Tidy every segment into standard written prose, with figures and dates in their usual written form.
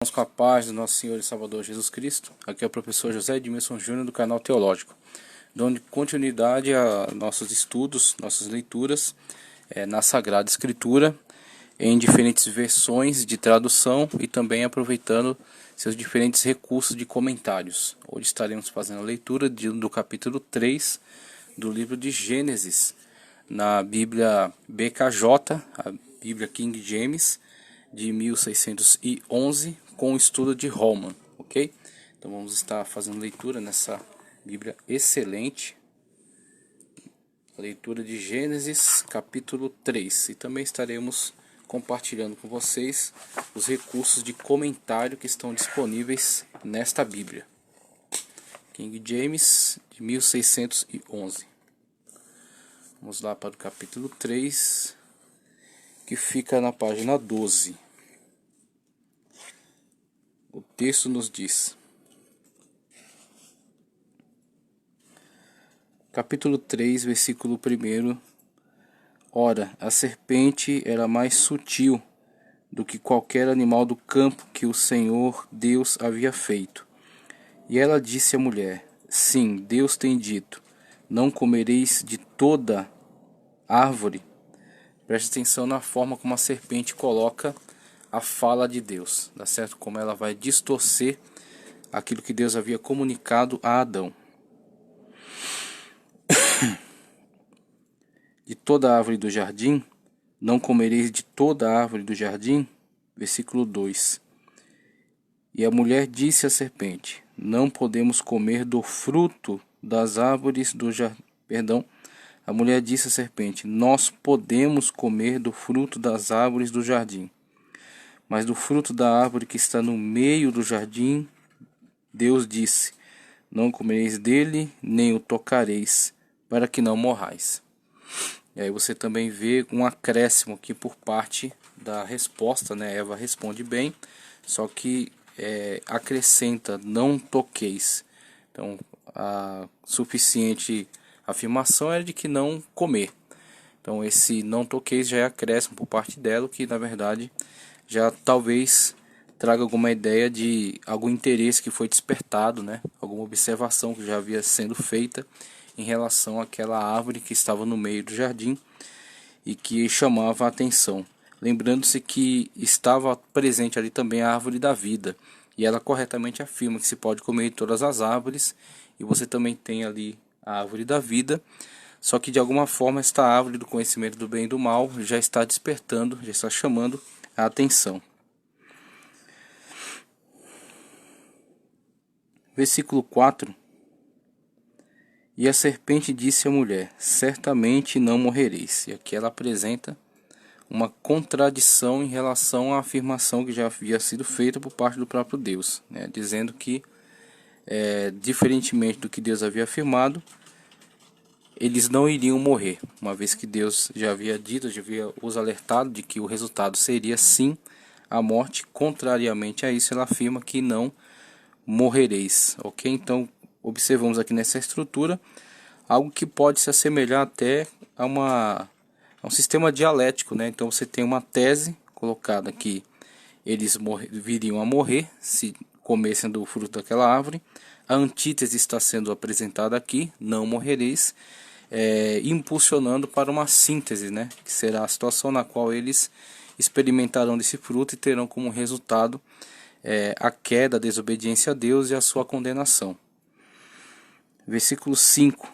Estamos com a paz do nosso Senhor e Salvador Jesus Cristo. Aqui é o professor José Edmilson Júnior do canal Teológico, dando continuidade a nossos estudos, nossas leituras na Sagrada Escritura, em diferentes versões de tradução e também aproveitando seus diferentes recursos de comentários. Hoje estaremos fazendo a leitura do capítulo 3 do livro de Gênesis, na Bíblia BKJ, a Bíblia King James, de 1611, com o estudo de Holman, ok? Então vamos estar fazendo leitura nessa Bíblia excelente, a leitura de Gênesis capítulo 3, e também estaremos compartilhando com vocês os recursos de comentário que estão disponíveis nesta Bíblia, King James de 1611. Vamos lá para o capítulo 3, que fica na página 12. O texto nos diz: capítulo 3, versículo 1. Ora, a serpente era mais sutil do que qualquer animal do campo que o Senhor Deus havia feito. E ela disse à mulher: sim, Deus tem dito, não comereis de toda árvore. Preste atenção na forma como a serpente coloca a fala de Deus, tá certo? Como ela vai distorcer aquilo que Deus havia comunicado a Adão. De toda árvore do jardim, não comereis de toda árvore do jardim. Versículo 2. E a mulher disse à serpente: não podemos comer do fruto das árvores do jardim. A mulher disse à serpente: nós podemos comer do fruto das árvores do jardim. Mas do fruto da árvore que está no meio do jardim, Deus disse: não comereis dele, nem o tocareis, para que não morrais. E aí você também vê um acréscimo aqui por parte da resposta, né? Eva responde bem, só que acrescenta: não toqueis. Então a suficiente afirmação era de que não comer. Então esse não toqueis já é acréscimo por parte dela, que na verdade já talvez traga alguma ideia de algum interesse que foi despertado, né? Alguma observação que já havia sendo feita em relação àquela árvore que estava no meio do jardim e que chamava a atenção. Lembrando-se que estava presente ali também a árvore da vida, e ela corretamente afirma que se pode comer de todas as árvores, e você também tem ali a árvore da vida, só que de alguma forma esta árvore do conhecimento do bem e do mal já está despertando, já está chamando a atenção. Versículo 4. E a serpente disse à mulher: certamente não morrereis. E aqui ela apresenta uma contradição em relação à afirmação que já havia sido feita por parte do próprio Deus, né? Dizendo que, diferentemente do que Deus havia afirmado, eles não iriam morrer, uma vez que Deus já havia dito, já havia os alertado de que o resultado seria sim a morte. Contrariamente a isso, ela afirma que não morrereis, ok? Então observamos aqui nessa estrutura algo que pode se assemelhar até a um sistema dialético, né? Então você tem uma tese colocada que eles viriam a morrer se comessem do fruto daquela árvore. A antítese está sendo apresentada aqui: não morrereis, impulsionando para uma síntese, né? Que será a situação na qual eles experimentarão desse fruto e terão como resultado a queda, a desobediência a Deus e a sua condenação. Versículo 5.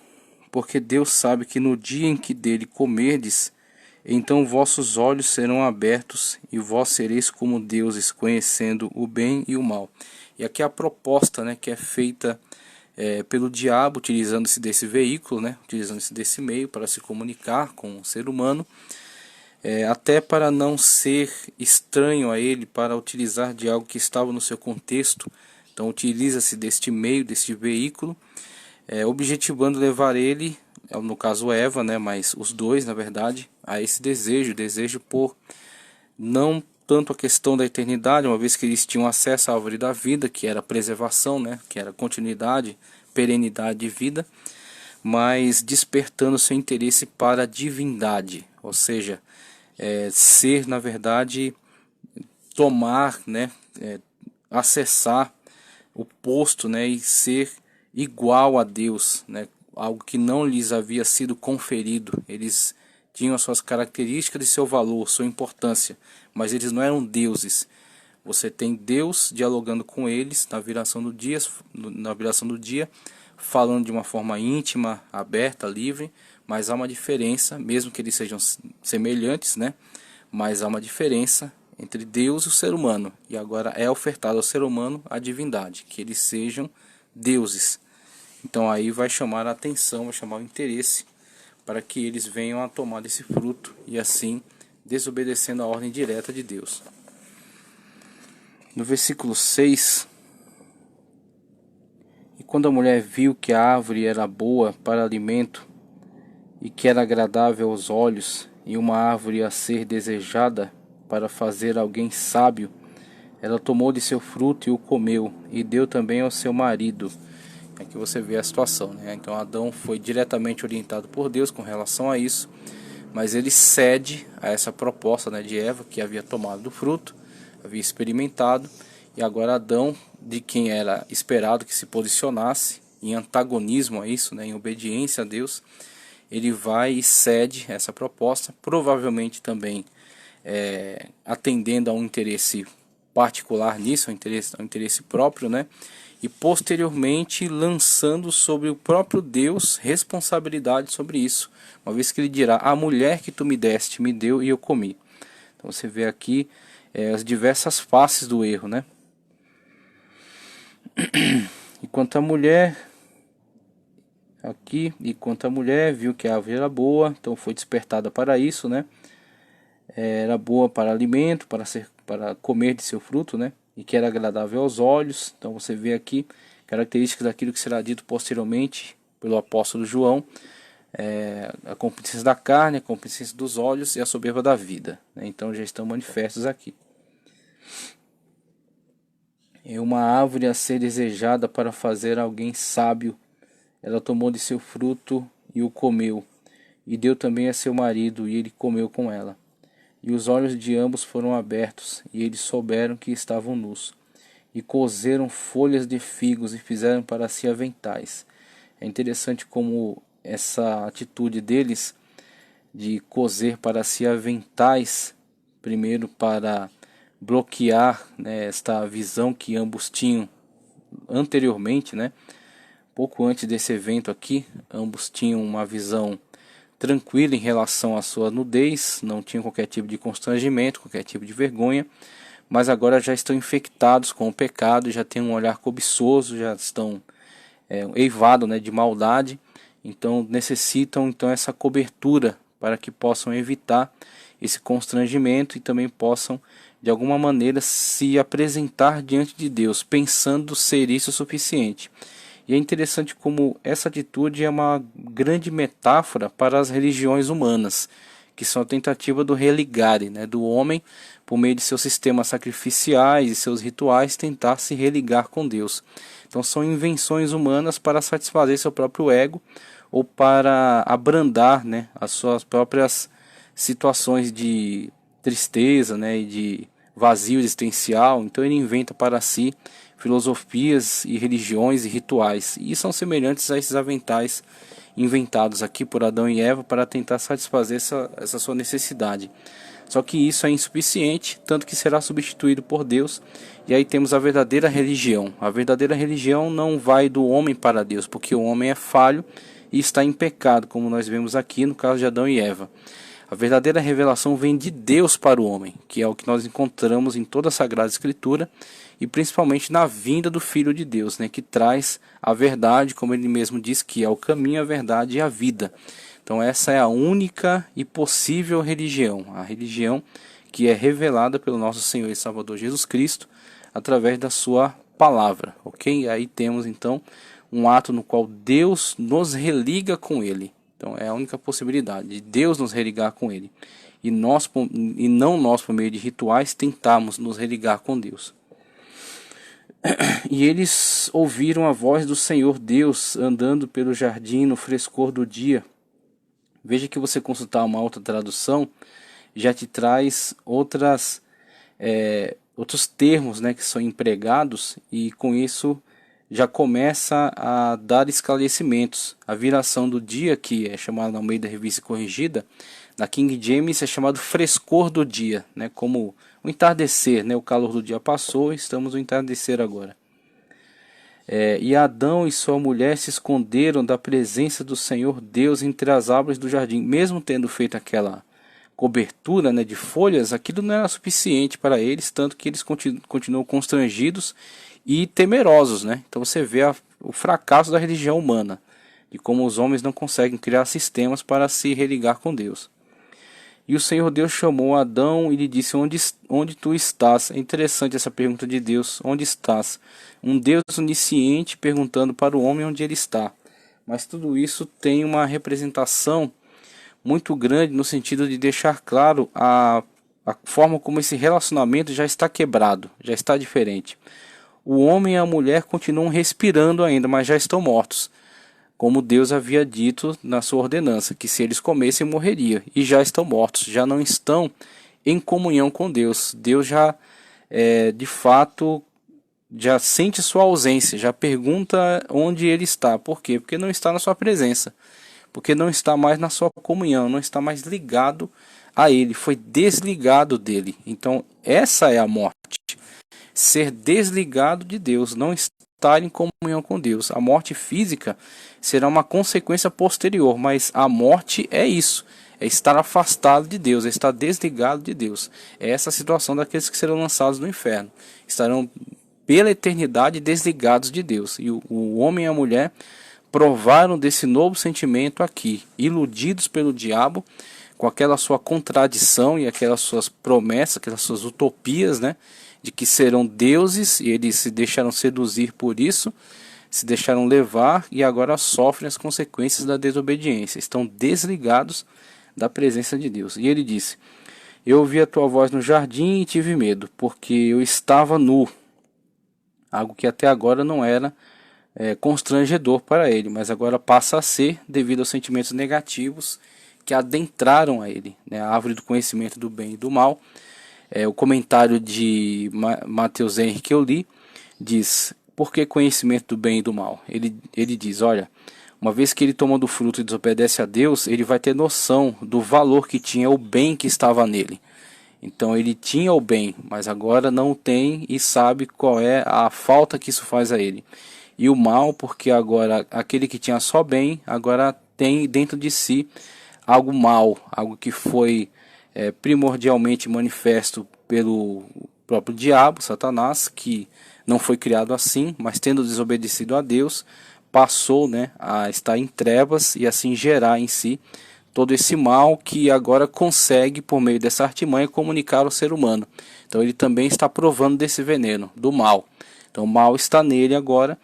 Porque Deus sabe que no dia em que dele comerdes, então vossos olhos serão abertos e vós sereis como deuses, conhecendo o bem e o mal. E aqui a proposta, né, que é feita pelo diabo, utilizando-se desse veículo, né, utilizando-se desse meio para se comunicar com o ser humano, até para não ser estranho a ele, para utilizar de algo que estava no seu contexto. Então utiliza-se deste meio, deste veículo, objetivando levar ele, no caso Eva, né, mas os dois na verdade, a esse desejo por não tanto a questão da eternidade, uma vez que eles tinham acesso à árvore da vida, que era preservação, né, que era continuidade, perenidade de vida, mas despertando seu interesse para a divindade, ou seja, ser na verdade tomar, né, acessar o posto, né, e ser igual a Deus, né, algo que não lhes havia sido conferido. Eles tinham as suas características e seu valor, sua importância, mas eles não eram deuses. Você tem Deus dialogando com eles na viração do dia, falando de uma forma íntima, aberta, livre, mas há uma diferença, mesmo que eles sejam semelhantes, né? Mas há uma diferença entre Deus e o ser humano. E agora é ofertado ao ser humano a divindade, que eles sejam deuses. Então aí vai chamar a atenção, vai chamar o interesse para que eles venham a tomar desse fruto e assim desobedecendo a ordem direta de Deus. No versículo 6: E quando a mulher viu que a árvore era boa para alimento, e que era agradável aos olhos, e uma árvore a ser desejada para fazer alguém sábio, ela tomou de seu fruto e o comeu, e deu também ao seu marido. Aqui você vê a situação, né? Então Adão foi diretamente orientado por Deus com relação a isso, mas ele cede a essa proposta, né, de Eva, que havia tomado do fruto, havia experimentado, e agora Adão, de quem era esperado que se posicionasse em antagonismo a isso, né, em obediência a Deus, ele vai e cede essa proposta, provavelmente também atendendo a um interesse particular nisso, um interesse próprio, né? E posteriormente lançando sobre o próprio Deus responsabilidade sobre isso, uma vez que ele dirá: a mulher que tu me deste me deu e eu comi. Então você vê aqui as diversas faces do erro, né? Enquanto a mulher viu que a árvore era boa, então foi despertada para isso, né? Era boa para alimento, para comer de seu fruto, né? E que era agradável aos olhos. Então você vê aqui características daquilo que será dito posteriormente pelo apóstolo João: a concupiscência da carne, a concupiscência dos olhos e a soberba da vida, né? Então já estão manifestos aqui. É uma árvore a ser desejada para fazer alguém sábio. Ela tomou de seu fruto e o comeu, e deu também a seu marido, e ele comeu com ela. E os olhos de ambos foram abertos, e eles souberam que estavam nus. E coseram folhas de figos e fizeram para si aventais. É interessante como essa atitude deles de coser para si aventais, primeiro para bloquear, né, esta visão que ambos tinham anteriormente, né? Pouco antes desse evento aqui, ambos tinham uma visão tranquila em relação à sua nudez, não tinham qualquer tipo de constrangimento, qualquer tipo de vergonha, mas agora já estão infectados com o pecado, já têm um olhar cobiçoso, já estão eivados, né, de maldade, então necessitam então essa cobertura para que possam evitar esse constrangimento e também possam de alguma maneira se apresentar diante de Deus, pensando ser isso o suficiente. E é interessante como essa atitude é uma grande metáfora para as religiões humanas, que são a tentativa do religare, né, do homem, por meio de seus sistemas sacrificiais e seus rituais, tentar se religar com Deus. Então são invenções humanas para satisfazer seu próprio ego ou para abrandar, né, as suas próprias situações de tristeza, né, e de vazio existencial. Então ele inventa para si filosofias e religiões e rituais, e são semelhantes a esses aventais inventados aqui por Adão e Eva para tentar satisfazer essa sua necessidade. Só que isso é insuficiente, tanto que será substituído por Deus, e aí temos a verdadeira religião. A verdadeira religião não vai do homem para Deus, porque o homem é falho e está em pecado, como nós vemos aqui no caso de Adão e Eva. A verdadeira revelação vem de Deus para o homem, que é o que nós encontramos em toda a Sagrada Escritura, e principalmente na vinda do Filho de Deus, né, que traz a verdade, como ele mesmo diz, que é o caminho, a verdade e a vida. Então essa é a única e possível religião, a religião que é revelada pelo nosso Senhor e Salvador Jesus Cristo através da sua palavra, ok? Aí temos então um ato no qual Deus nos religa com Ele. Então é a única possibilidade de Deus nos religar com Ele, e não nós por meio de rituais tentarmos nos religar com Deus. E eles ouviram a voz do Senhor Deus andando pelo jardim no frescor do dia. Veja que você consultar uma outra tradução já te traz outras outros termos, né, que são empregados, e com isso já começa a dar esclarecimentos. A viração do dia, que é chamada no meio da Revista Corrigida, na King James é chamado frescor do dia, né, como o entardecer, né, o calor do dia passou, estamos no entardecer agora. E Adão e sua mulher se esconderam da presença do Senhor Deus entre as árvores do jardim. Mesmo tendo feito aquela cobertura, né, de folhas, aquilo não era suficiente para eles, tanto que eles continuam constrangidos e temerosos, né? Então você vê o fracasso da religião humana, de como os homens não conseguem criar sistemas para se religar com Deus. E o Senhor Deus chamou Adão e lhe disse: onde tu estás? É interessante essa pergunta de Deus: onde estás? Um Deus onisciente perguntando para o homem onde ele está. Mas tudo isso tem uma representação muito grande no sentido de deixar claro a forma como esse relacionamento já está quebrado, já está diferente. O homem e a mulher continuam respirando ainda, mas já estão mortos, como Deus havia dito na sua ordenança, que se eles comessem morreria, e já estão mortos, já não estão em comunhão com Deus. Deus já, de fato, já sente sua ausência, já pergunta onde ele está. Por quê? Porque não está na sua presença, porque não está mais na sua comunhão, não está mais ligado a ele, foi desligado dele. Então essa é a morte, ser desligado de Deus, não estar em comunhão com Deus. A morte física será uma consequência posterior, mas a morte é isso, é estar afastado de Deus, é estar desligado de Deus. É essa a situação daqueles que serão lançados no inferno, estarão pela eternidade desligados de Deus. E o homem e a mulher provaram desse novo sentimento aqui, iludidos pelo diabo, com aquela sua contradição e aquelas suas promessas, aquelas suas utopias, né, de que serão deuses, e eles se deixaram seduzir por isso, se deixaram levar e agora sofrem as consequências da desobediência, estão desligados da presença de Deus. E ele disse: eu ouvi a tua voz no jardim e tive medo, porque eu estava nu, algo que até agora não era constrangedor para ele, mas agora passa a ser devido aos sentimentos negativos que adentraram a ele, né? A árvore do conhecimento do bem e do mal. O comentário de Mateus Henry que eu li diz: por que conhecimento do bem e do mal? Ele diz: olha, uma vez que ele toma do fruto e desobedece a Deus, ele vai ter noção do valor que tinha o bem que estava nele. Então ele tinha o bem, mas agora não tem e sabe qual é a falta que isso faz a ele. E o mal, porque agora aquele que tinha só bem, agora tem dentro de si algo mal, algo que foi primordialmente manifesto pelo próprio diabo, Satanás, que não foi criado assim, mas tendo desobedecido a Deus, passou, né, a estar em trevas e assim gerar em si todo esse mal que agora consegue, por meio dessa artimanha, comunicar ao ser humano. Então ele também está provando desse veneno, do mal. Então o mal está nele agora,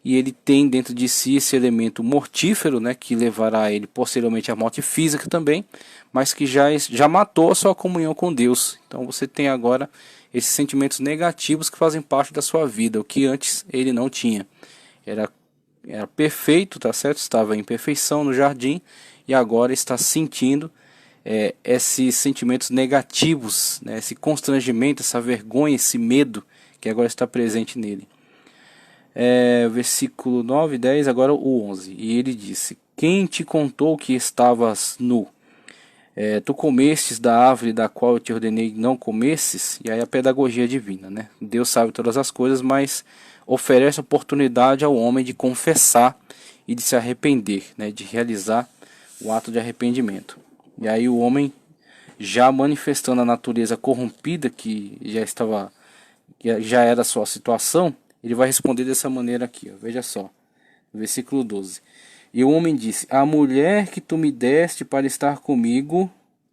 e ele tem dentro de si esse elemento mortífero, né, que levará ele posteriormente à morte física também, mas que já matou a sua comunhão com Deus. Então você tem agora esses sentimentos negativos que fazem parte da sua vida, o que antes ele não tinha. Era perfeito, tá certo? Estava em perfeição no jardim, e agora está sentindo esses sentimentos negativos, né, esse constrangimento, essa vergonha, esse medo que agora está presente nele. Versículo 9, 10, agora o 11. E ele disse: quem te contou que estavas nu? Tu comestes da árvore da qual eu te ordenei não comesses? E aí a pedagogia divina, né? Deus sabe todas as coisas, mas oferece oportunidade ao homem de confessar e de se arrepender, né? De realizar o ato de arrependimento. E aí o homem, já manifestando a natureza corrompida que já era a sua situação, ele vai responder dessa maneira aqui, ó. Veja só, no versículo 12. E o homem disse: a mulher que tu me deste para estar comigo,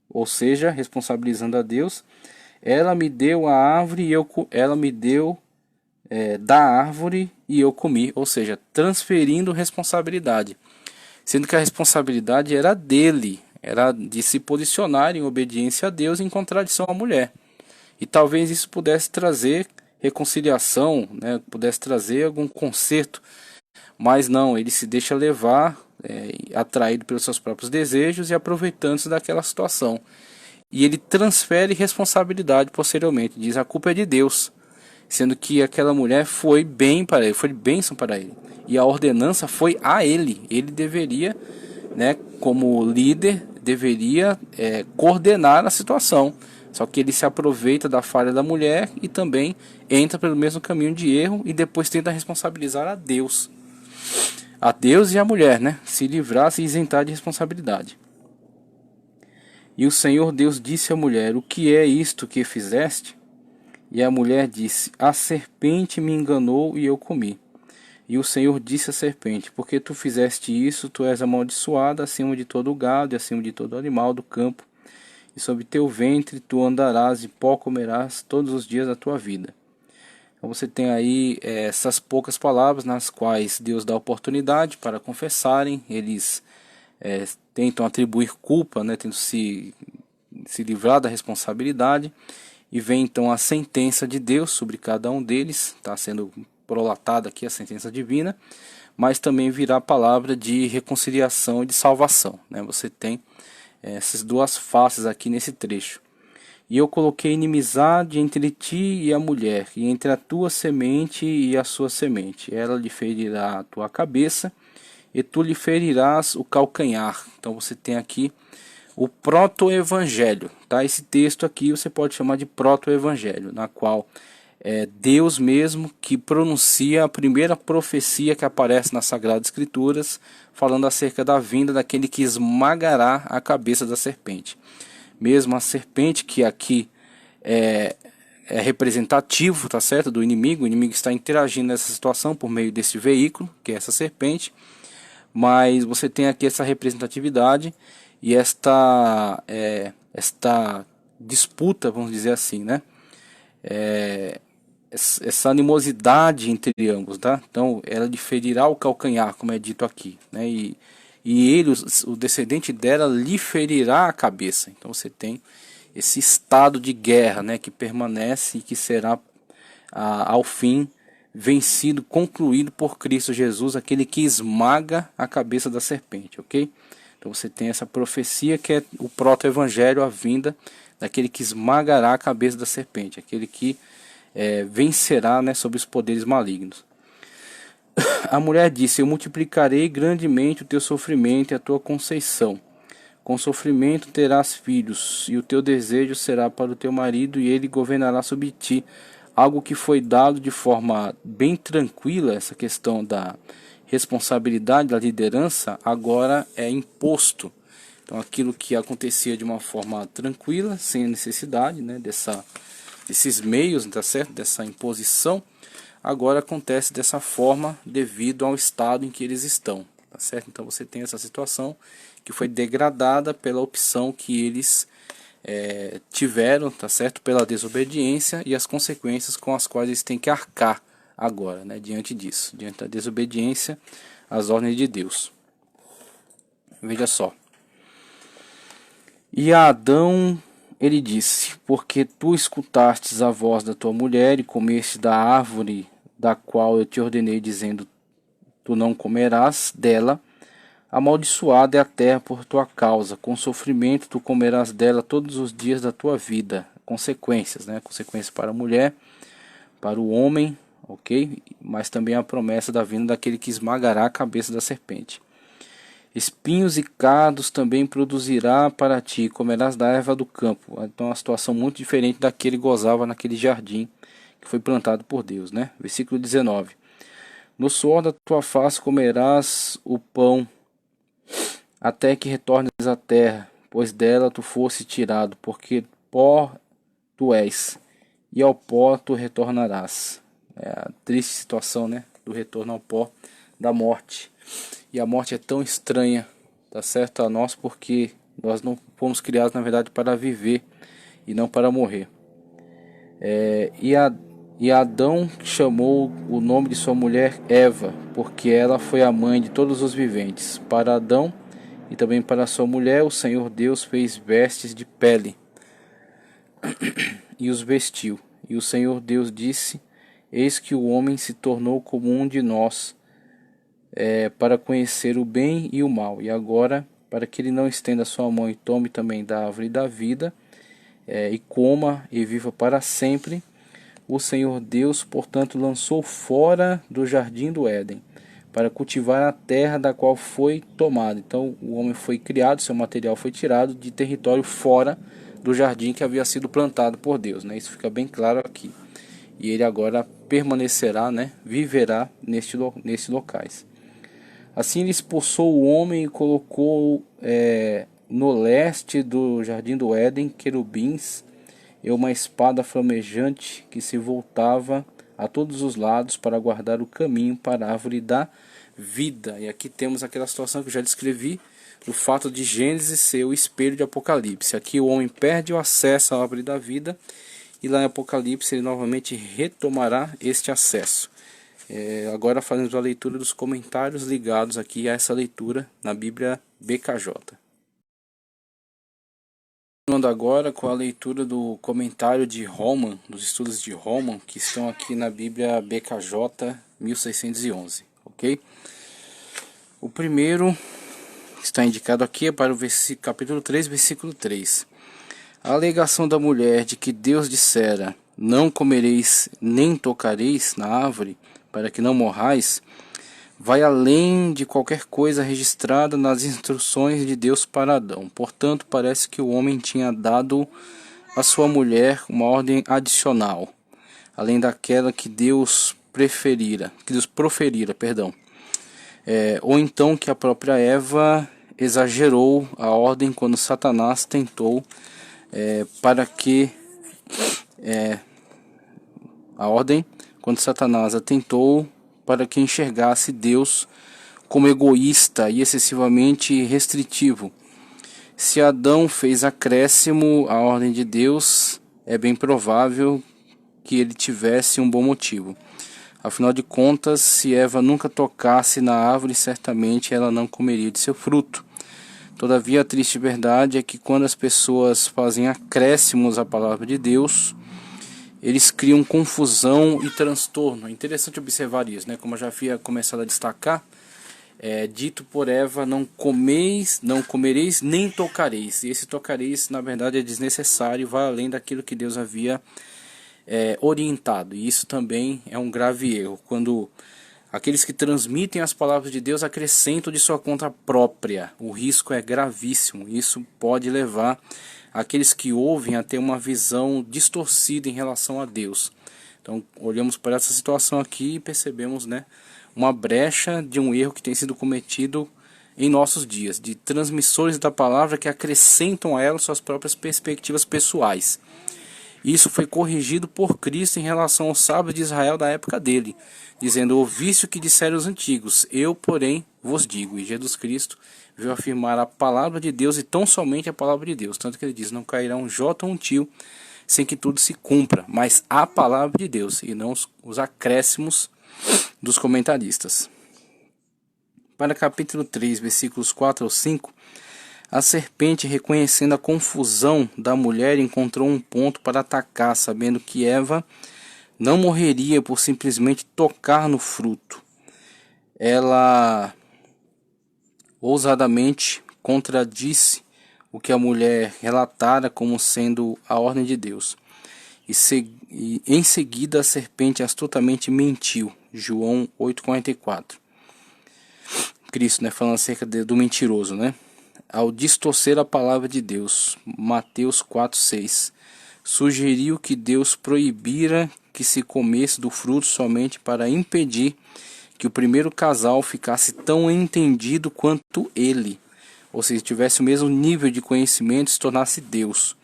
ou seja, responsabilizando a Deus, ela me deu a árvore e ela me deu da árvore e eu comi, ou seja, transferindo responsabilidade, sendo que a responsabilidade era dele, era de se posicionar em obediência a Deus em contradição à mulher. E talvez isso pudesse trazer reconciliação, né, pudesse trazer algum conserto, mas não, ele se deixa levar, atraído pelos seus próprios desejos e aproveitando-se daquela situação. e ele transfere responsabilidade posteriormente. Diz: a culpa é de Deus, sendo que aquela mulher foi bem para ele, foi bênção para ele, e a ordenança foi a ele. Ele deveria, né, como líder, deveria coordenar a situação. Só que ele se aproveita da falha da mulher e também entra pelo mesmo caminho de erro e depois tenta responsabilizar a Deus. A Deus e a mulher, né? Se livrar, se isentar de responsabilidade. E o Senhor Deus disse à mulher: o que é isto que fizeste? E a mulher disse: a serpente me enganou e eu comi. E o Senhor disse à serpente: porque tu fizeste isso, tu és amaldiçoada acima de todo o gado e acima de todo animal do campo. E sobre teu ventre tu andarás e pó comerás todos os dias da tua vida. Então você tem aí essas poucas palavras nas quais Deus dá oportunidade para confessarem. Eles tentam atribuir culpa, né, tentam se livrar da responsabilidade. E vem então a sentença de Deus sobre cada um deles. Está sendo prolatada aqui a sentença divina. Mas também virá a palavra de reconciliação e de salvação, né? Você tem essas duas faces aqui nesse trecho. E eu coloquei inimizade entre ti e a mulher, e entre a tua semente e a sua semente. Ela lhe ferirá a tua cabeça, e tu lhe ferirás o calcanhar. Então você tem aqui o proto-evangelho, tá? Esse texto aqui você pode chamar de proto-evangelho, na qual é Deus mesmo que pronuncia a primeira profecia que aparece nas Sagradas Escrituras, falando acerca da vinda daquele que esmagará a cabeça da serpente. Mesmo a serpente, que aqui é representativo, tá certo, do inimigo. O inimigo está interagindo nessa situação por meio desse veículo, que é essa serpente. Mas você tem aqui essa representatividade e esta disputa, vamos dizer assim, né? Essa animosidade entre ambos, tá? Então ela lhe ferirá o calcanhar, como é dito aqui, né? E ele, o descendente dela, lhe ferirá a cabeça. Então você tem esse estado de guerra, né, que permanece e que será ao fim vencido, concluído por Cristo Jesus, aquele que esmaga a cabeça da serpente, ok? Então você tem essa profecia que é o proto-evangelho, a vinda daquele que esmagará a cabeça da serpente, aquele que vencerá, né, sobre os poderes malignos. A mulher disse: eu multiplicarei grandemente o teu sofrimento e a tua conceição. Com sofrimento terás filhos, e o teu desejo será para o teu marido, e ele governará sobre ti. Algo que foi dado de forma bem tranquila, essa questão da responsabilidade, da liderança, agora é imposto. Então aquilo que acontecia de uma forma tranquila, sem necessidade, né, desses meios, tá certo? Dessa imposição, agora acontece dessa forma devido ao estado em que eles estão, tá certo? Então você tem essa situação que foi degradada pela opção que eles tiveram, tá certo? Pela desobediência e as consequências com as quais eles têm que arcar agora, né? Diante disso, diante da desobediência às ordens de Deus. Veja só. E a Adão ele disse: porque tu escutastes a voz da tua mulher e comeste da árvore da qual eu te ordenei, dizendo: tu não comerás dela, amaldiçoada é a terra por tua causa, com sofrimento tu comerás dela todos os dias da tua vida. Consequências, né? Consequências para a mulher, para o homem, ok? Mas também a promessa da vinda daquele que esmagará a cabeça da serpente. Espinhos e cardos também produzirá para ti, comerás da erva do campo. Então é uma situação muito diferente da que ele gozava naquele jardim que foi plantado por Deus, né? Versículo 19. No suor da tua face comerás o pão, até que retornes à terra, pois dela tu fosse tirado, porque pó tu és, e ao pó tu retornarás. É a triste situação, né? Do retorno ao pó, da morte. E a morte é tão estranha, tá certo, a nós, porque nós não fomos criados, na verdade, para viver e não para morrer. E Adão chamou o nome de sua mulher Eva, porque ela foi a mãe de todos os viventes. Para Adão e também para sua mulher, o Senhor Deus fez vestes de pele e os vestiu. E o Senhor Deus disse: eis que o homem se tornou como um de nós, para conhecer o bem e o mal. E agora, para que ele não estenda sua mão e tome também da árvore da vida e coma e viva para sempre. O Senhor Deus, portanto, lançou fora do jardim do Éden, para cultivar a terra da qual foi tomado. Então o homem foi criado, seu material foi tirado de território fora do jardim que havia sido plantado por Deus, né? Isso fica bem claro aqui. E ele agora permanecerá, né? Viverá nestes locais. Assim ele expulsou o homem e colocou no leste do jardim do Éden querubins e uma espada flamejante que se voltava a todos os lados para guardar o caminho para a árvore da vida. E aqui temos aquela situação que eu já descrevi, do fato de Gênesis ser o espelho de Apocalipse. Aqui o homem perde o acesso à árvore da vida, e lá em Apocalipse ele novamente retomará este acesso. Agora fazemos a leitura dos comentários ligados aqui a essa leitura na Bíblia BKJ. Continuando agora com a leitura do comentário de Holman, dos estudos de Holman, que estão aqui na Bíblia BKJ 1611, ok? O primeiro que está indicado aqui é para o capítulo 3, versículo 3. A alegação da mulher de que Deus dissera, não comereis nem tocareis na árvore, para que não morrais, vai além de qualquer coisa registrada nas instruções de Deus para Adão. Portanto, parece que o homem tinha dado à sua mulher uma ordem adicional, além daquela que Deus proferira, ou então que a própria Eva exagerou a ordem quando Satanás tentou para que enxergasse Deus como egoísta e excessivamente restritivo. Se Adão fez acréscimo à ordem de Deus, é bem provável que ele tivesse um bom motivo. Afinal de contas, se Eva nunca tocasse na árvore, certamente ela não comeria de seu fruto. Todavia, a triste verdade é que quando as pessoas fazem acréscimos à palavra de Deus, eles criam confusão e transtorno. É interessante observar isso, né? Como eu já havia começado a destacar, dito por Eva, não comereis nem tocareis. E esse tocareis, na verdade, é desnecessário, vai além daquilo que Deus havia orientado. E isso também é um grave erro, quando aqueles que transmitem as palavras de Deus acrescentam de sua conta própria. O risco é gravíssimo. Isso pode levar aqueles que ouvem a ter uma visão distorcida em relação a Deus. Então olhamos para essa situação aqui e percebemos, né, uma brecha de um erro que tem sido cometido em nossos dias, de transmissores da palavra que acrescentam a ela suas próprias perspectivas pessoais. Isso foi corrigido por Cristo em relação aos sábios de Israel da época dele, dizendo: ouviste o que disseram os antigos, eu porém vos digo. E Jesus Cristo veio afirmar a palavra de Deus e tão somente a palavra de Deus. Tanto que ele diz: não cairá um jota ou um tio sem que tudo se cumpra, mas a palavra de Deus e não os acréscimos dos comentaristas. Para capítulo 3, versículos 4 ao 5, a serpente, reconhecendo a confusão da mulher, encontrou um ponto para atacar, sabendo que Eva não morreria por simplesmente tocar no fruto. Ela ousadamente contradisse o que a mulher relatara como sendo a ordem de Deus. E em seguida a serpente astutamente mentiu. João 8,44. Cristo, né, falando acerca do mentiroso, né? Ao distorcer a palavra de Deus. Mateus 4,6. Sugeriu que Deus proibira que se comesse do fruto somente para impedir que o primeiro casal ficasse tão entendido quanto ele, ou seja, tivesse o mesmo nível de conhecimento e se tornasse Deus.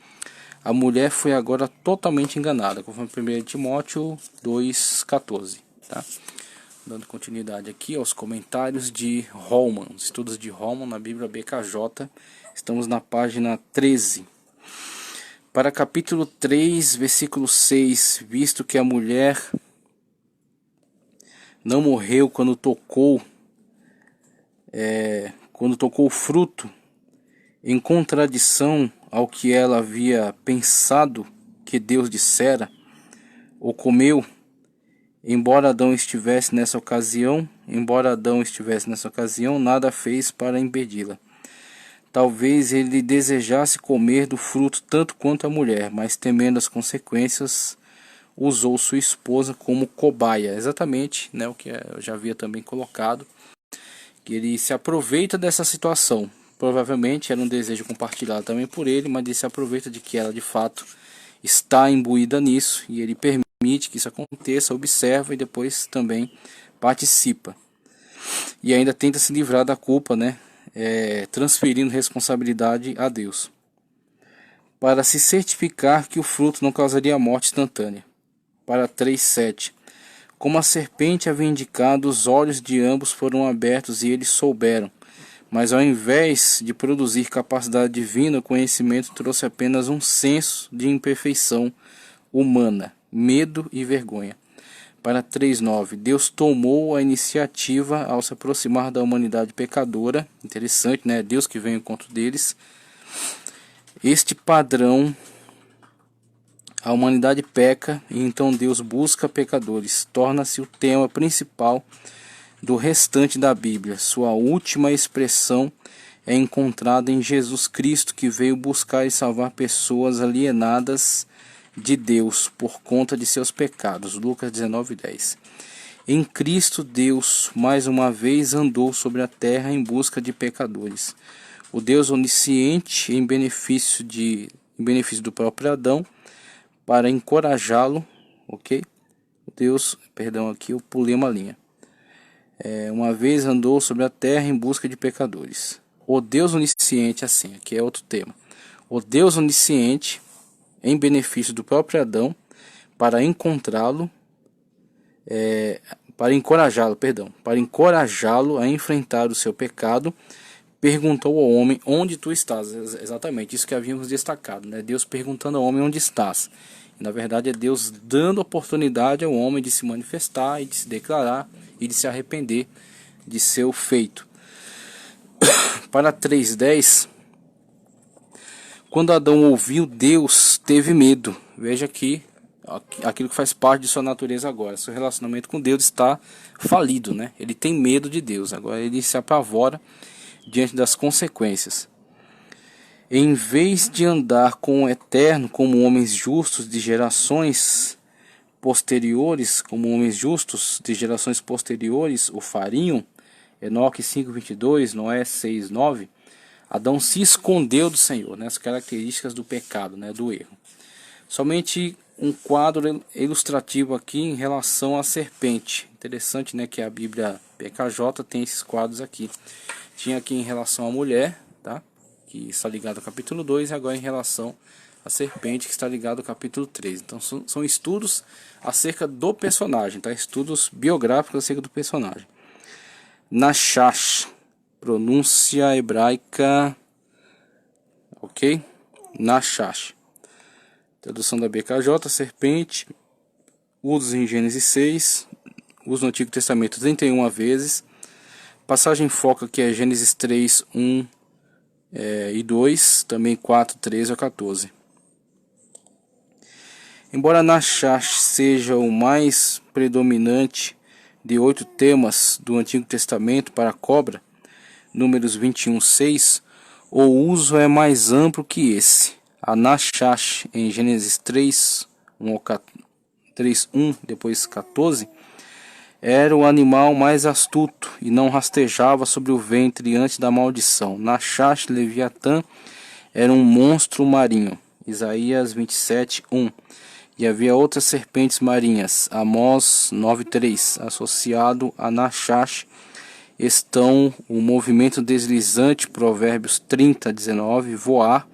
A mulher foi agora totalmente enganada, conforme 1 Timóteo 2,14. Tá? Dando continuidade aqui aos comentários de Holman, os estudos de Holman na Bíblia BKJ, estamos na página 13. Para capítulo 3, versículo 6, visto que a mulher não morreu quando tocou o fruto, em contradição ao que ela havia pensado que Deus dissera, ou comeu, embora Adão estivesse nessa ocasião, nada fez para impedi-la. Talvez ele desejasse comer do fruto tanto quanto a mulher, mas temendo as consequências, usou sua esposa como cobaia. Exatamente, né, o que eu já havia também colocado, que ele se aproveita dessa situação. Provavelmente era um desejo compartilhado também por ele, mas ele se aproveita de que ela de fato está imbuída nisso e ele permite que isso aconteça, observa e depois também participa. E ainda tenta se livrar da culpa, né? Transferindo responsabilidade a Deus, para se certificar que o fruto não causaria morte instantânea. Para 3:7. Como a serpente havia indicado, os olhos de ambos foram abertos e eles souberam. Mas ao invés de produzir capacidade divina, o conhecimento trouxe apenas um senso de imperfeição humana, medo e vergonha. Para 3:9, Deus tomou a iniciativa ao se aproximar da humanidade pecadora. Interessante, né? Deus que vem ao encontro deles. Este padrão, a humanidade peca e então Deus busca pecadores. Torna-se o tema principal do restante da Bíblia. Sua última expressão é encontrada em Jesus Cristo, que veio buscar e salvar pessoas alienadas de Deus por conta de seus pecados. Lucas 19:10. Em Cristo, Deus mais uma vez andou sobre a terra em busca de pecadores. O Deus onisciente, em benefício do próprio Adão, para encorajá-lo, ok? Aqui eu pulei uma linha. Uma vez andou sobre a terra em busca de pecadores. O Deus onisciente, assim, aqui é outro tema. O Deus onisciente, em benefício do próprio Adão, para encontrá-lo, para encorajá-lo a enfrentar o seu pecado, perguntou ao homem: onde tu estás? Exatamente isso que havíamos destacado, né? Deus perguntando ao homem: onde estás? E, na verdade é Deus dando oportunidade ao homem de se manifestar e de se declarar e de se arrepender de seu feito. Para 3:10, quando Adão ouviu Deus, teve medo. Veja aqui aquilo que faz parte de sua natureza agora. Seu relacionamento com Deus está falido, né? Ele tem medo de Deus. Agora ele se apavora diante das consequências. Em vez de andar com o Eterno como homens justos de gerações posteriores, o fariam, Enoque 5:22, Noé 6:9, Adão se escondeu do Senhor, né? As características do pecado, né? Do erro. Somente um quadro ilustrativo aqui em relação à serpente. Interessante, né, que a Bíblia PKJ tem esses quadros aqui. Tinha aqui em relação à mulher, tá? Que está ligado ao capítulo 2, e agora em relação à serpente, que está ligado ao capítulo 3. Então são estudos acerca do personagem, tá? Estudos biográficos acerca do personagem. Nachash, pronúncia hebraica, ok? Nachash. Tradução da BKJ, serpente, usos em Gênesis 6, uso no Antigo Testamento 31 vezes. Passagem foca que é Gênesis 3, 1 e 2, também 4, 13 a 14. Embora Nachash seja o mais predominante de 8 temas do Antigo Testamento para a cobra, Números 21, 6, o uso é mais amplo que esse. A Nachash em Gênesis 3, 1, depois 14, era o animal mais astuto e não rastejava sobre o ventre antes da maldição. Nachash Leviatã era um monstro marinho. Isaías 27, 1. E havia outras serpentes marinhas. Amós 9:3. Associado a Nachash estão o movimento deslizante, Provérbios 30:19, voar,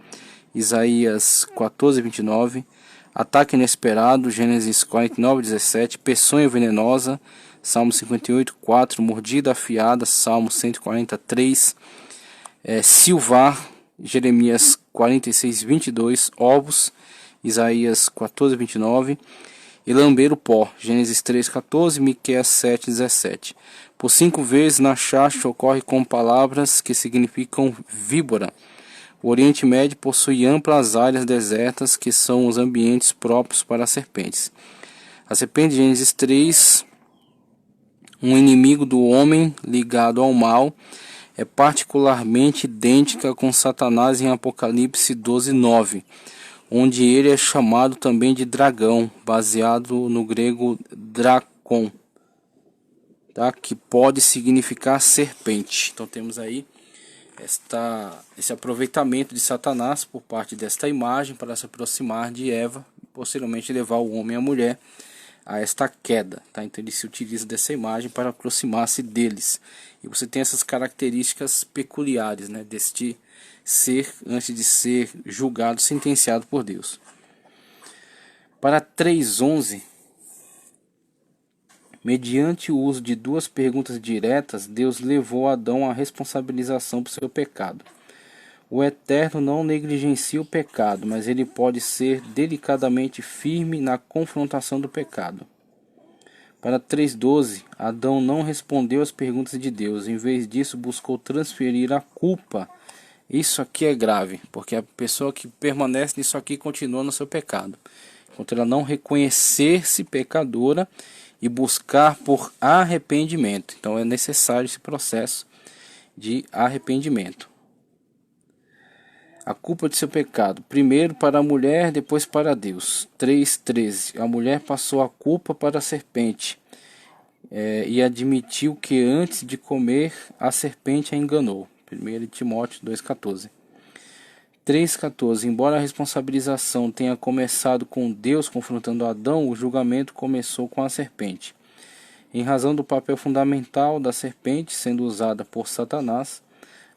Isaías 14:29, ataque inesperado, Gênesis 49:17, peçonha venenosa, Salmo 58:4, mordida afiada, Salmo 143, silvar, Jeremias 46:22, ovos, Isaías 14:29, e lamber o pó, Gênesis 3:14, Miqueias 7:17. Por 5 vezes Nachash ocorre com palavras que significam víbora. O Oriente Médio possui amplas áreas desertas que são os ambientes próprios para as serpentes. A serpente de Gênesis 3, um inimigo do homem ligado ao mal, é particularmente idêntica com Satanás em Apocalipse 12:9, onde ele é chamado também de dragão, baseado no grego drakon, tá? Que pode significar serpente. Então temos aí esse aproveitamento de Satanás por parte desta imagem para se aproximar de Eva e posteriormente levar o homem e a mulher a esta queda, tá? Então ele se utiliza dessa imagem para aproximar-se deles. E você tem essas características peculiares, né, deste ser antes de ser julgado, sentenciado por Deus. Para 3:11, mediante o uso de duas perguntas diretas, Deus levou Adão à responsabilização por seu pecado. O Eterno não negligencia o pecado, mas ele pode ser delicadamente firme na confrontação do pecado. Para 3:12, Adão não respondeu às perguntas de Deus, em vez disso buscou transferir a culpa. Isso aqui é grave, porque a pessoa que permanece nisso aqui continua no seu pecado. Enquanto ela não reconhecer-se pecadora e buscar por arrependimento. Então é necessário esse processo de arrependimento. A culpa de seu pecado, primeiro para a mulher, depois para Deus. 3:13. A mulher passou a culpa para a serpente e admitiu que antes de comer a serpente a enganou. 1 Timóteo 2:14. 3:14. Embora a responsabilização tenha começado com Deus confrontando Adão, o julgamento começou com a serpente. Em razão do papel fundamental da serpente sendo usada por Satanás,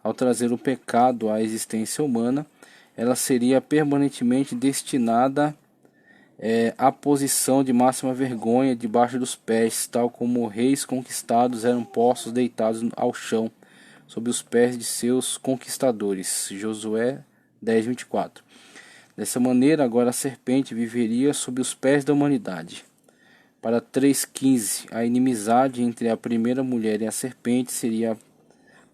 ao trazer o pecado à existência humana, ela seria permanentemente destinada à posição de máxima vergonha debaixo dos pés, tal como reis conquistados eram postos deitados ao chão, sob os pés de seus conquistadores. Josué 10:24. Dessa maneira, agora a serpente viveria sob os pés da humanidade. Para 3:15, a inimizade entre a primeira mulher e a serpente seria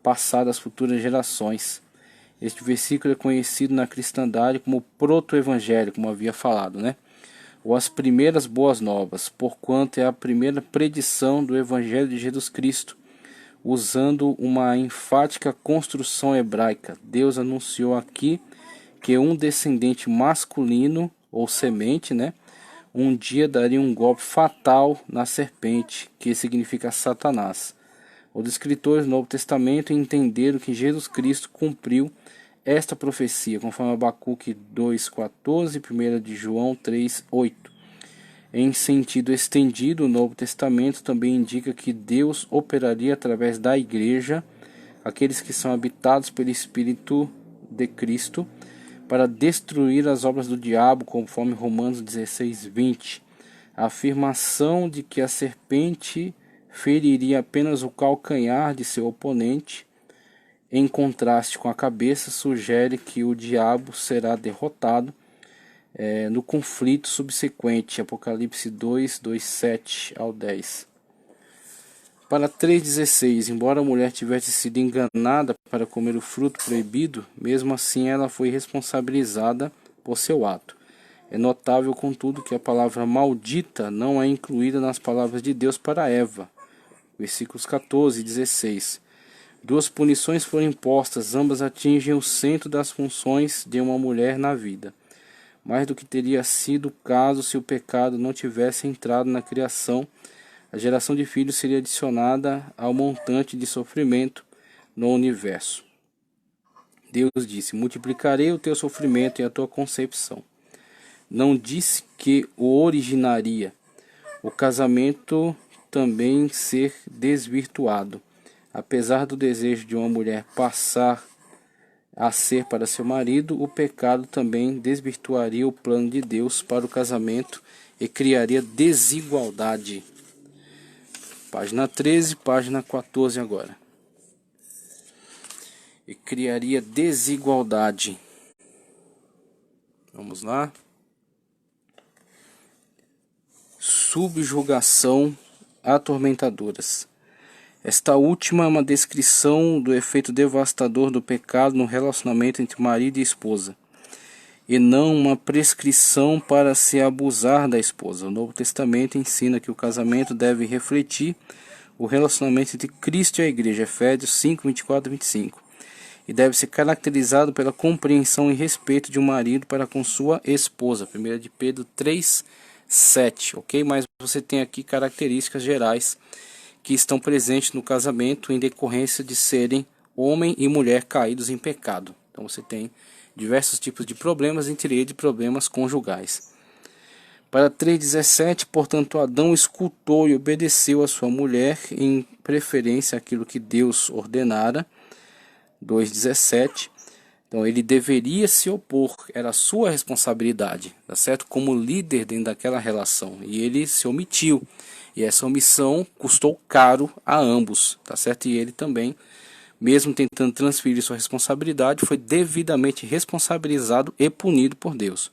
passada às futuras gerações. Este versículo é conhecido na cristandade como proto-evangelho, como havia falado, né? Ou as primeiras boas novas, porquanto é a primeira predição do evangelho de Jesus Cristo. Usando uma enfática construção hebraica, Deus anunciou aqui que um descendente masculino, ou semente, né, um dia daria um golpe fatal na serpente, que significa Satanás. Os escritores do Novo Testamento entenderam que Jesus Cristo cumpriu esta profecia, conforme Abacuque 2:14 e 1 de João 3:8. Em sentido estendido, o Novo Testamento também indica que Deus operaria através da Igreja, aqueles que são habitados pelo Espírito de Cristo, para destruir as obras do diabo, conforme Romanos 16:20. A afirmação de que a serpente feriria apenas o calcanhar de seu oponente, em contraste com a cabeça, sugere que o diabo será derrotado no conflito subsequente. Apocalipse 2:7 ao 10. Para 3:16, embora a mulher tivesse sido enganada para comer o fruto proibido, mesmo assim ela foi responsabilizada por seu ato. É notável, contudo, que a palavra maldita não é incluída nas palavras de Deus para Eva. Versículos 14 e 16. Duas punições foram impostas, ambas atingem o centro das funções de uma mulher na vida. Mais do que teria sido o caso se o pecado não tivesse entrado na criação, a geração de filhos seria adicionada ao montante de sofrimento no universo. Deus disse: multiplicarei o teu sofrimento e a tua concepção. Não disse que o originaria. O casamento também ser desvirtuado. Apesar do desejo de uma mulher passar a ser para seu marido, o pecado também desvirtuaria o plano de Deus para o casamento e criaria desigualdade. Página 13, página 14 agora. E criaria desigualdade. Vamos lá. Subjugação atormentadoras. Esta última é uma descrição do efeito devastador do pecado no relacionamento entre marido e esposa, e não uma prescrição para se abusar da esposa. O Novo Testamento ensina que o casamento deve refletir o relacionamento entre Cristo e a igreja, Efésios 5, 24 e 25. E deve ser caracterizado pela compreensão e respeito de um marido para com sua esposa, 1 de Pedro 3, 7, ok? Mas você tem aqui características gerais que estão presentes no casamento em decorrência de serem homem e mulher caídos em pecado. Então você tem diversos tipos de problemas, entre eles problemas conjugais. Para 3,17, portanto, Adão escutou e obedeceu a sua mulher, em preferência àquilo que Deus ordenara. 2,17. Então ele deveria se opor, era sua responsabilidade, tá certo? Como líder dentro daquela relação, e ele se omitiu. E essa omissão custou caro a ambos, tá certo? E ele também, mesmo tentando transferir sua responsabilidade, foi devidamente responsabilizado e punido por Deus.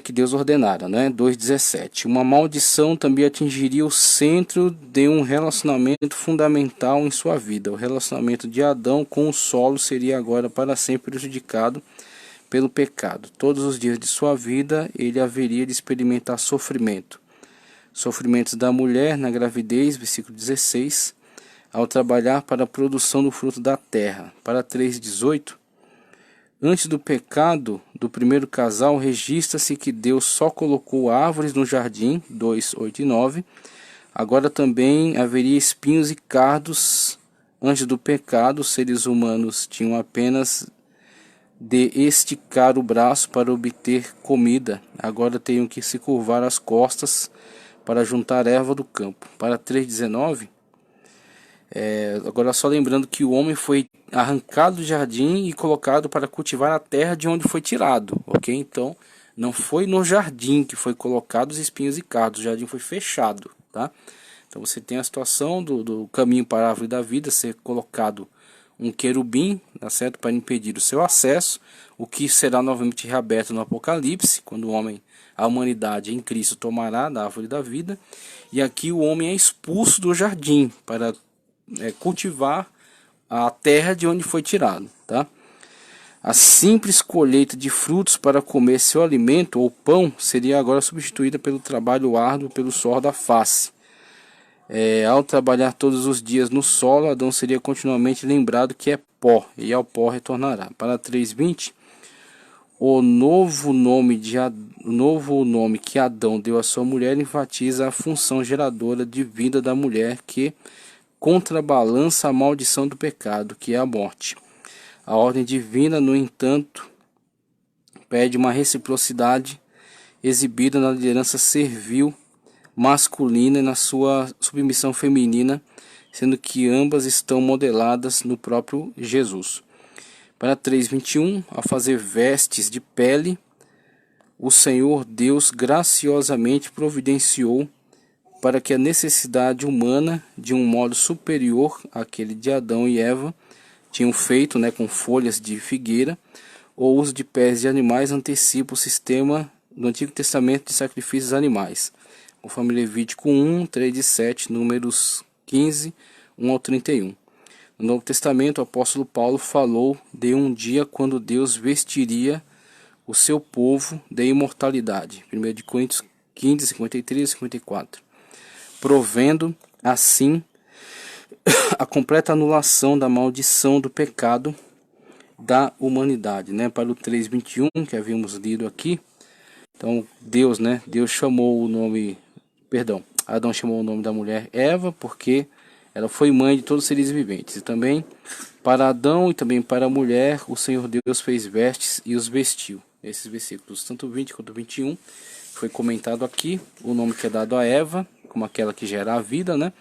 Que Deus ordenara, né? 2,17. Uma maldição também atingiria o centro de um relacionamento fundamental em sua vida. O relacionamento de Adão com o solo seria agora para sempre prejudicado pelo pecado. Todos os dias de sua vida ele haveria de experimentar sofrimento. Sofrimentos da mulher na gravidez, versículo 16, ao trabalhar para a produção do fruto da terra. Para 3,18. Antes do pecado do primeiro casal, registra-se que Deus só colocou árvores no jardim, 2, 8 e 9. Agora também haveria espinhos e cardos. Antes do pecado, os seres humanos tinham apenas de esticar o braço para obter comida. Agora teriam que se curvar as costas para juntar erva do campo. Para 3,19. Agora só lembrando que o homem foi arrancado do jardim e colocado para cultivar a terra de onde foi tirado, ok? Então não foi no jardim que foi colocado os espinhos e cardos, o jardim foi fechado, tá? Então você tem a situação do caminho para a árvore da vida, ser colocado um querubim, tá certo? Para impedir o seu acesso, o que será novamente reaberto no Apocalipse, quando a humanidade em Cristo tomará da árvore da vida, e aqui o homem é expulso do jardim para cultivar a terra de onde foi tirado, tá? A simples colheita de frutos para comer seu alimento ou pão seria agora substituída pelo trabalho árduo pelo suor da face. Ao trabalhar todos os dias no solo, Adão seria continuamente lembrado que é pó, e ao pó retornará. Para 3,20, o novo nome que Adão deu à sua mulher enfatiza a função geradora de vida da mulher que contrabalança a maldição do pecado, que é a morte. A ordem divina, no entanto, pede uma reciprocidade exibida na liderança servil masculina e na sua submissão feminina, sendo que ambas estão modeladas no próprio Jesus. Para 3,21, ao fazer vestes de pele, o Senhor Deus graciosamente providenciou para que a necessidade humana, de um modo superior àquele de Adão e Eva, tinham feito, com folhas de figueira, o uso de pés de animais antecipa o sistema do Antigo Testamento de sacrifícios animais, conforme Levítico 1, 3 e 7, Números 15, 1 ao 31. No Novo Testamento, o apóstolo Paulo falou de um dia quando Deus vestiria o seu povo de imortalidade, 1 de Coríntios 15, 53 e 54. Provendo, assim, a completa anulação da maldição do pecado da humanidade, para o 3,21 que havíamos lido aqui. Então Deus, Deus chamou o nome, Adão chamou o nome da mulher Eva, porque ela foi mãe de todos os seres viventes. E também para Adão e também para a mulher, o Senhor Deus fez vestes e os vestiu. Esses versículos, tanto 20 quanto 21, foi comentado aqui, o nome que é dado a Eva, como aquela que gera a vida,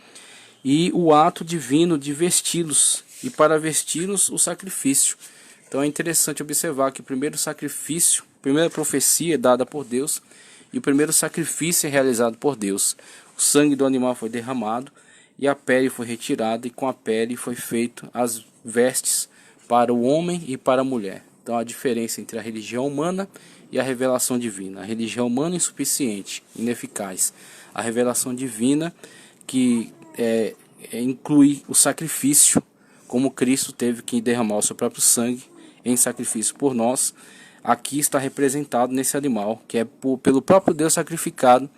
e o ato divino de vesti-los, e para vesti-los o sacrifício. Então é interessante observar que o primeiro sacrifício, a primeira profecia é dada por Deus, e o primeiro sacrifício é realizado por Deus. O sangue do animal foi derramado, e a pele foi retirada, e com a pele foi feito as vestes para o homem e para a mulher. Então a diferença entre a religião humana e a revelação divina. A religião humana é insuficiente, ineficaz. A revelação divina que inclui o sacrifício, como Cristo teve que derramar o seu próprio sangue em sacrifício por nós, aqui está representado nesse animal, que é pelo próprio Deus sacrificado,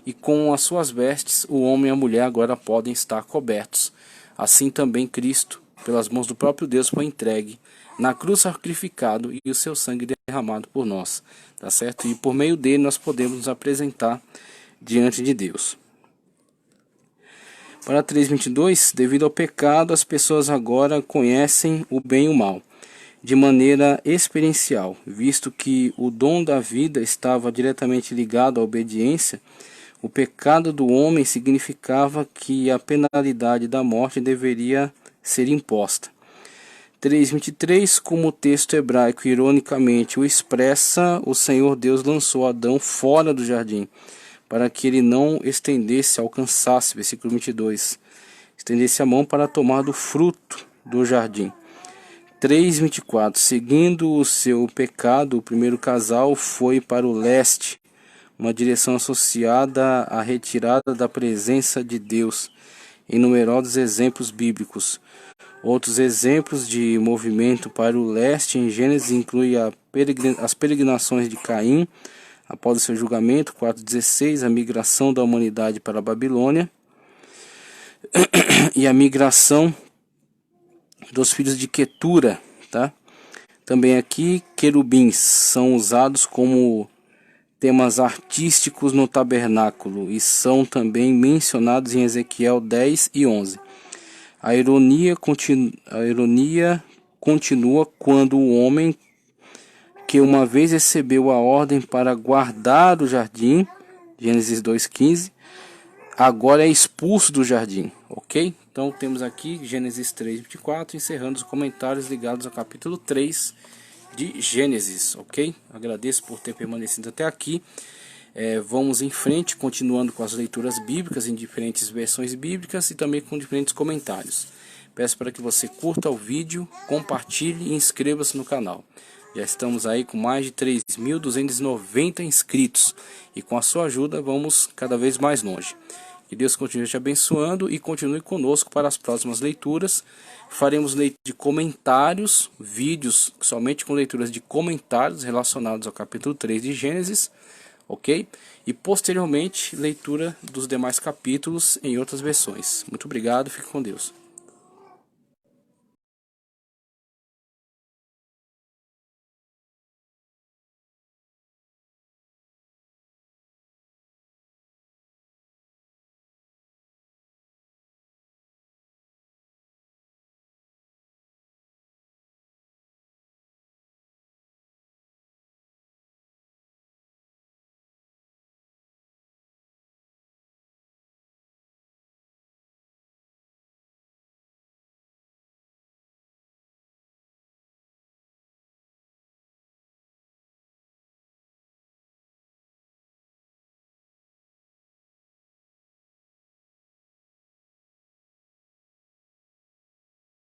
e com as suas vestes o homem e a mulher agora podem estar cobertos. Assim também Cristo, pelas mãos do próprio Deus, foi entregue na cruz, sacrificado, e o seu sangue derramado por nós, tá certo? E por meio dele nós podemos nos apresentar diante de Deus. Para 3:22, devido ao pecado, as pessoas agora conhecem o bem e o mal de maneira experiencial, visto que o dom da vida estava diretamente ligado à obediência. O pecado do homem significava que a penalidade da morte deveria ser imposta. 3:23, como o texto hebraico ironicamente o expressa, o Senhor Deus lançou Adão fora do jardim, para que ele não alcançasse, versículo 22, estendesse a mão para tomar do fruto do jardim. 3:24, seguindo o seu pecado, o primeiro casal foi para o leste, uma direção associada à retirada da presença de Deus, em numerosos exemplos bíblicos. Outros exemplos de movimento para o leste em Gênesis incluem as peregrinações de Caim após o seu julgamento, 4:16, a migração da humanidade para a Babilônia e a migração dos filhos de Quetura, tá? Também aqui querubins são usados como temas artísticos no tabernáculo e são também mencionados em Ezequiel 10:11. A ironia continua quando o homem que uma vez recebeu a ordem para guardar o jardim, Gênesis 2:15, agora é expulso do jardim, ok? Então temos aqui Gênesis 3:24, encerrando os comentários ligados ao capítulo 3 de Gênesis, ok? Agradeço por ter permanecido até aqui. Vamos em frente, continuando com as leituras bíblicas em diferentes versões bíblicas e também com diferentes comentários. Peço para que você curta o vídeo, compartilhe e inscreva-se no canal. Já estamos aí com mais de 3.290 inscritos e com a sua ajuda vamos cada vez mais longe. Que Deus continue te abençoando e continue conosco para as próximas leituras. Faremos leitura de comentários, vídeos somente com leituras de comentários relacionados ao capítulo 3 de Gênesis, ok? E posteriormente leitura dos demais capítulos em outras versões. Muito obrigado, fique com Deus.